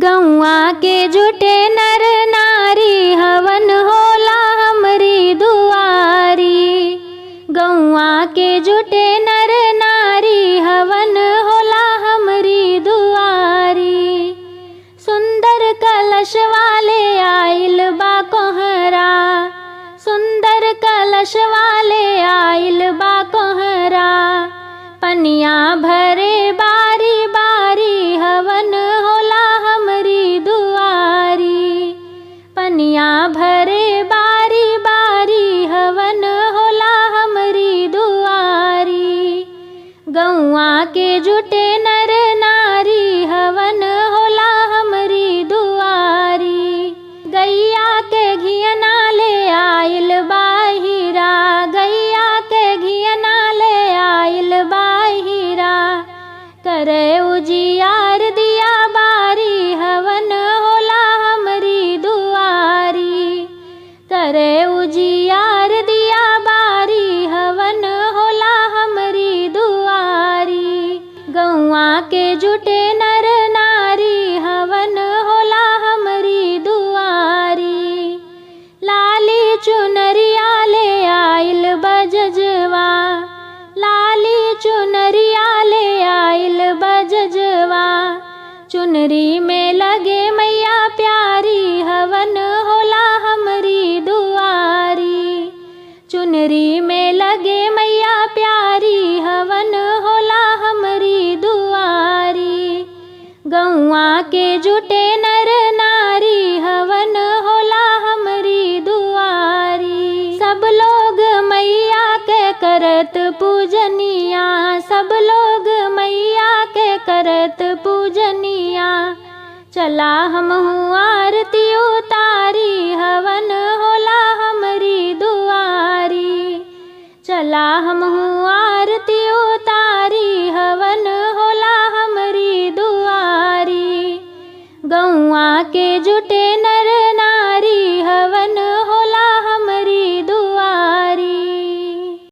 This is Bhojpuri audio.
गौआ के जुटे नर नारी हवन होला हमरी दुआरी। गौआ के जुटे नर नारी हवन होला हमरी दुआरी। सुंदर कलश वाले आइल बा कोहरा, सुंदर कलश वाले आइल बा कोहरा। पनिया भरे बारी बारी हवन होला हमरी दुआरी। पनिया भरे बारी बारी हवन होला हमरी दुआरी। गौआ के जुटे नर नारी हवन होला हमरी दुआरी। गैया के घियना ले आइल बाहिरा, गैया के घियना ले आइल बाहिरा। करे उजियार दिया बारी हवन होला हमरी दुआरी। करे उजियार दिया बारी हवन होला हमरी दुआरी। गौआ के जुटे नर नारी हवन होला हमरी दुआरी। लाली चुनरिया ले आइल बजजवा, लाली चुनरिया ले आइल बजजवा। चुनरी में लगे मैया प्यारी हवन होला हमरी दुआरी। चुनरी में लगे मैया प्यारी हवन होला हमरी दुआरी। गौआ के जुटे नर नारी हवन होला हमरी दुआरी। सब लोग मैया के करत पूजनिया, सब लोग मैया के करत पूजनिया। चला हमहू आरती उतारी हवन होला हमरी दुआरी। चला हमहू आरती उतारी हवन होला हमरी दुआरी। गौआ के जुटे